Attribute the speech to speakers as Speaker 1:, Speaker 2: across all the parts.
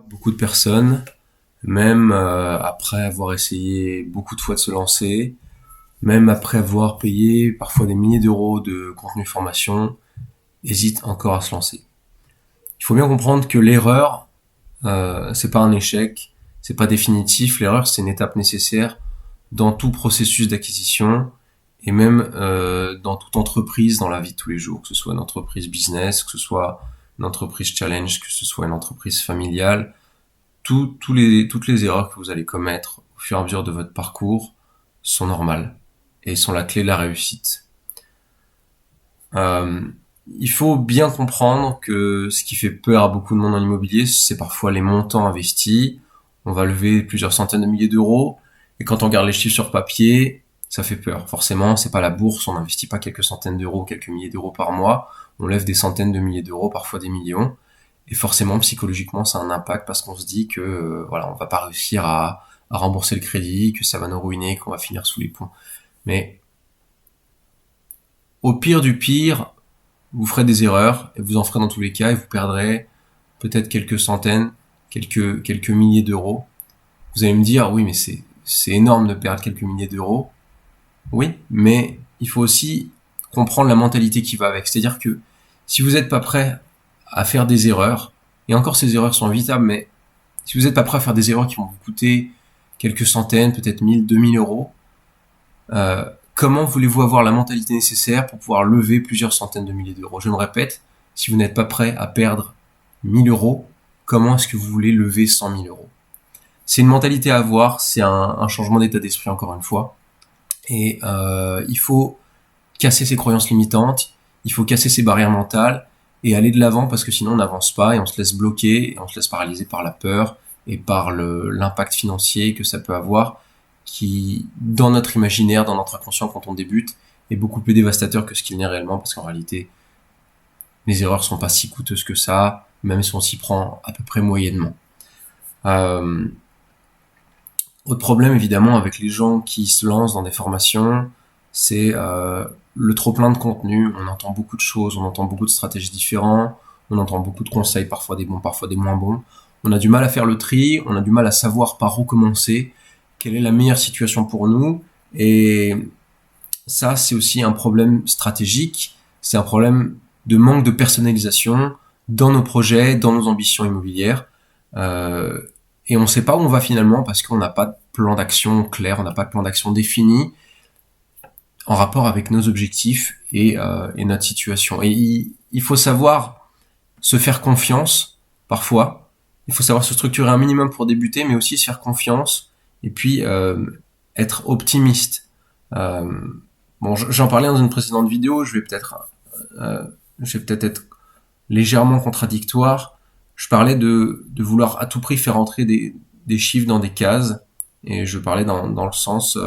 Speaker 1: Beaucoup de personnes, même après avoir essayé beaucoup de fois de se lancer, même après avoir payé parfois des milliers d'euros de contenu formation, hésitent encore à se lancer. Il faut bien comprendre que l'erreur, c'est pas un échec, c'est pas définitif. L'erreur, c'est une étape nécessaire dans tout processus d'acquisition et même dans toute entreprise dans la vie de tous les jours, que ce soit une entreprise business, que ce soit une entreprise challenge, que ce soit une entreprise familiale. Toutes les erreurs que vous allez commettre au fur et à mesure de votre parcours sont normales et sont la clé de la réussite. Euh, il faut bien comprendre que ce qui fait peur à beaucoup de monde en immobilier, c'est parfois les montants investis. On va lever plusieurs centaines de milliers d'euros et quand on regarde les chiffres sur papier, ça fait peur. Forcément, c'est pas la bourse, on n'investit pas quelques centaines d'euros, quelques milliers d'euros par mois. On lève des centaines de milliers d'euros, parfois des millions. Et forcément, psychologiquement, ça a un impact parce qu'on se dit que voilà, on va pas réussir à rembourser le crédit, que ça va nous ruiner, qu'on va finir sous les ponts. Mais au pire du pire, vous ferez des erreurs et vous en ferez dans tous les cas et vous perdrez peut-être quelques centaines, quelques milliers d'euros. Vous allez me dire, oui, mais c'est énorme de perdre quelques milliers d'euros. Oui, mais il faut aussi comprendre la mentalité qui va avec. C'est-à-dire que si vous n'êtes pas prêt à faire des erreurs, et encore ces erreurs sont évitables, mais si vous n'êtes pas prêt à faire des erreurs qui vont vous coûter quelques centaines, peut-être 1000, 2000 euros, comment voulez-vous avoir la mentalité nécessaire pour pouvoir lever plusieurs centaines de milliers d'euros? Je me répète, si vous n'êtes pas prêt à perdre 1000 euros, comment est-ce que vous voulez lever 100 000 euros? C'est une mentalité à avoir, c'est un changement d'état d'esprit encore une fois. Et il faut casser ses croyances limitantes, il faut casser ses barrières mentales et aller de l'avant parce que sinon on n'avance pas et on se laisse bloquer et on se laisse paralyser par la peur et par l'impact financier que ça peut avoir qui, dans notre imaginaire, dans notre inconscient quand on débute, est beaucoup plus dévastateur que ce qu'il n'est réellement parce qu'en réalité, les erreurs sont pas si coûteuses que ça, même si on s'y prend à peu près moyennement. Euh, Autre problème évidemment avec les gens qui se lancent dans des formations, c'est le trop plein de contenu. On entend beaucoup de choses, on entend beaucoup de stratégies différentes, on entend beaucoup de conseils, parfois des bons, parfois des moins bons. On a du mal à faire le tri, on a du mal à savoir par où commencer, quelle est la meilleure situation pour nous. Et ça, c'est aussi un problème stratégique, c'est un problème de manque de personnalisation dans nos projets, dans nos ambitions immobilières. Euh, et on ne sait pas où on va finalement parce qu'on n'a pas de plan d'action clair, on n'a pas de plan d'action défini en rapport avec nos objectifs et notre situation. Et il faut savoir se faire confiance parfois. Il faut savoir se structurer un minimum pour débuter, mais aussi se faire confiance et puis être optimiste. Euh, bon, j'en parlais dans une précédente vidéo. Je vais peut-être être légèrement contradictoire. Je parlais de vouloir à tout prix faire entrer des chiffres dans des cases, et je parlais dans le sens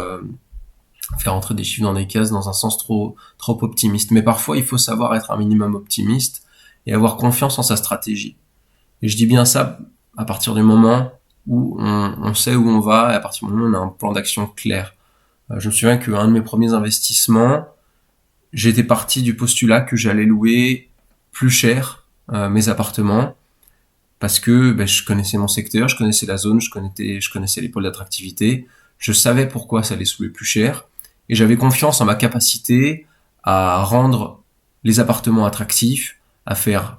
Speaker 1: faire entrer des chiffres dans des cases dans un sens trop optimiste. Mais parfois, il faut savoir être un minimum optimiste et avoir confiance en sa stratégie. Et je dis bien ça à partir du moment où on sait où on va et à partir du moment où on a un plan d'action clair. Je me souviens qu'un de mes premiers investissements, j'étais parti du postulat que j'allais louer plus cher mes appartements parce que je connaissais mon secteur, je connaissais la zone, je connaissais les pôles d'attractivité, je savais pourquoi ça allait se louer plus cher et j'avais confiance en ma capacité à rendre les appartements attractifs, à faire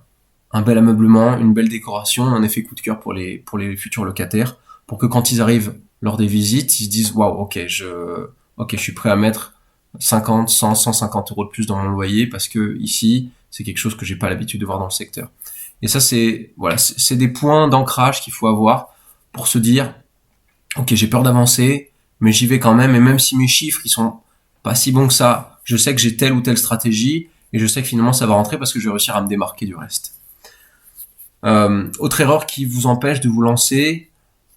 Speaker 1: un bel ameublement, une belle décoration, un effet coup de cœur pour les futurs locataires, pour que quand ils arrivent lors des visites, ils se disent waouh, ok, je suis prêt à mettre 50, 100, 150 euros de plus dans mon loyer parce que ici, c'est quelque chose que j'ai pas l'habitude de voir dans le secteur. Et ça, c'est des points d'ancrage qu'il faut avoir pour se dire, ok, j'ai peur d'avancer, mais j'y vais quand même. Et même si mes chiffres, ils sont pas si bons que ça, je sais que j'ai telle ou telle stratégie et je sais que finalement ça va rentrer parce que je vais réussir à me démarquer du reste. Autre erreur qui vous empêche de vous lancer,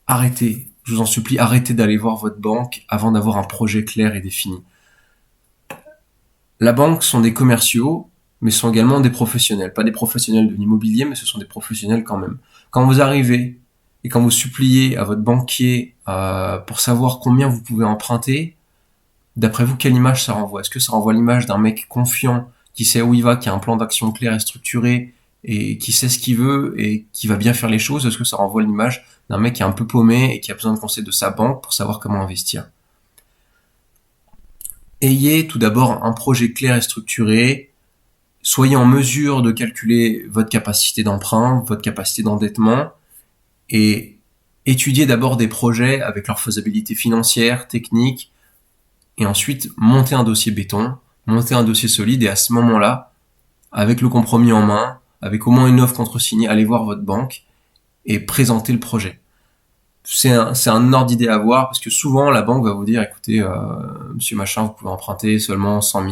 Speaker 1: arrêtez. Je vous en supplie, arrêtez d'aller voir votre banque avant d'avoir un projet clair et défini. La banque sont des commerciaux, mais sont également des professionnels. Pas des professionnels de l'immobilier, mais ce sont des professionnels quand même. Quand vous arrivez et quand vous suppliez à votre banquier pour savoir combien vous pouvez emprunter, d'après vous, quelle image ça renvoie? Est-ce que ça renvoie l'image d'un mec confiant qui sait où il va, qui a un plan d'action clair et structuré et qui sait ce qu'il veut et qui va bien faire les choses, est-ce que ça renvoie l'image d'un mec qui est un peu paumé et qui a besoin de conseils de sa banque pour savoir comment investir? Ayez tout d'abord un projet clair et structuré. Soyez en mesure de calculer votre capacité d'emprunt, votre capacité d'endettement, et étudiez d'abord des projets avec leur faisabilité financière, technique, et ensuite montez un dossier béton, montez un dossier solide, et à ce moment-là, avec le compromis en main, avec au moins une offre contre-signée, allez voir votre banque et présentez le projet. C'est un ordre d'idée à avoir, parce que souvent la banque va vous dire, écoutez, monsieur machin, vous pouvez emprunter seulement 100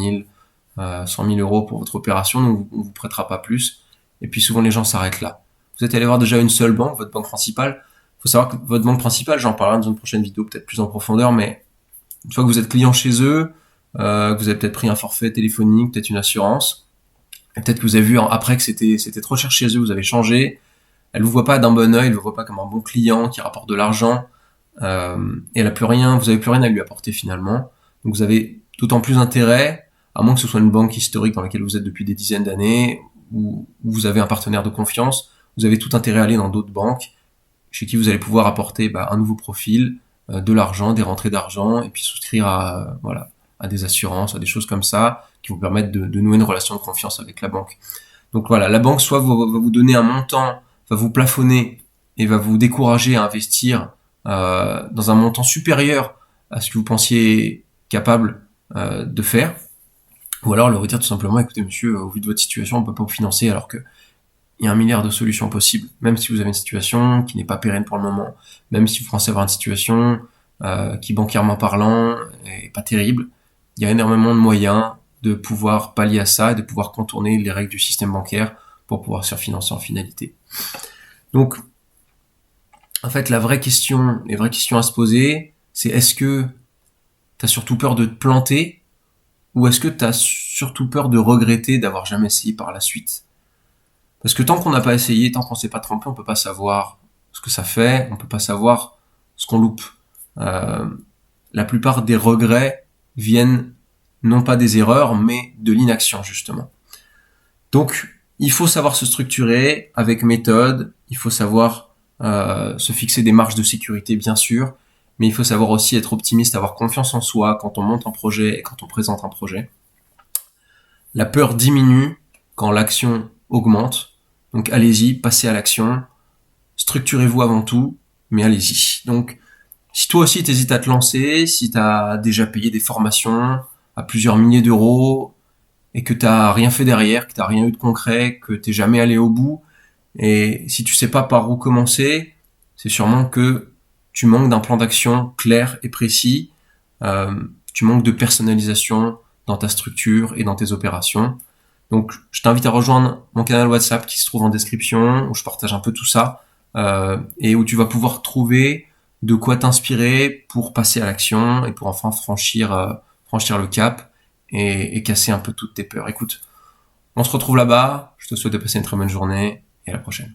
Speaker 1: 000 euros pour votre opération, donc on vous prêtera pas plus. Et puis souvent les gens s'arrêtent là. Vous êtes allé voir déjà une seule banque, votre banque principale. Il faut savoir que votre banque principale, j'en parlerai dans une prochaine vidéo peut-être plus en profondeur, mais une fois que vous êtes client chez eux, que vous avez peut-être pris un forfait téléphonique, peut-être une assurance, et peut-être que vous avez vu après que c'était trop cher chez eux, vous avez changé. Elle vous voit pas d'un bon œil, elle vous voit pas comme un bon client qui rapporte de l'argent, et elle a plus rien, vous avez plus rien à lui apporter finalement. Donc vous avez d'autant plus intérêt, à moins que ce soit une banque historique dans laquelle vous êtes depuis des dizaines d'années, où vous avez un partenaire de confiance, vous avez tout intérêt à aller dans d'autres banques, chez qui vous allez pouvoir apporter un nouveau profil, de l'argent, des rentrées d'argent, et puis souscrire à des assurances, à des choses comme ça, qui vous permettent de nouer une relation de confiance avec la banque. Donc voilà, la banque soit va vous donner un montant, va vous plafonner et va vous décourager à investir dans un montant supérieur à ce que vous pensiez capable de faire, ou alors leur dire tout simplement, écoutez monsieur, au vu de votre situation, on peut pas vous financer, alors que il y a un milliard de solutions possibles, même si vous avez une situation qui n'est pas pérenne pour le moment, même si vous pensez avoir une situation qui bancairement parlant est pas terrible, il y a énormément de moyens de pouvoir pallier à ça et de pouvoir contourner les règles du système bancaire pour pouvoir se financer en finalité. Donc, en fait, les vraies questions à se poser, c'est est-ce que t'as surtout peur de te planter, ou est-ce que t'as surtout peur de regretter d'avoir jamais essayé par la suite? Parce que tant qu'on n'a pas essayé, tant qu'on s'est pas trompé, on peut pas savoir ce que ça fait, on peut pas savoir ce qu'on loupe. La plupart des regrets viennent non pas des erreurs, mais de l'inaction justement. Donc, il faut savoir se structurer avec méthode, il faut savoir se fixer des marges de sécurité bien sûr, mais il faut savoir aussi être optimiste, avoir confiance en soi quand on monte un projet et quand on présente un projet. La peur diminue quand l'action augmente, donc allez-y, passez à l'action, structurez-vous avant tout, mais allez-y. Donc, si toi aussi t'hésites à te lancer, si t'as déjà payé des formations à plusieurs milliers d'euros, et que t'as rien fait derrière, que t'as rien eu de concret, que t'es jamais allé au bout, et si tu sais pas par où commencer, c'est sûrement que tu manques d'un plan d'action clair et précis, tu manques de personnalisation dans ta structure et dans tes opérations. Donc je t'invite à rejoindre mon canal WhatsApp qui se trouve en description, où je partage un peu tout ça, et où tu vas pouvoir trouver de quoi t'inspirer pour passer à l'action et pour enfin franchir le cap et casser un peu toutes tes peurs. Écoute, on se retrouve là-bas, je te souhaite de passer une très bonne journée et à la prochaine.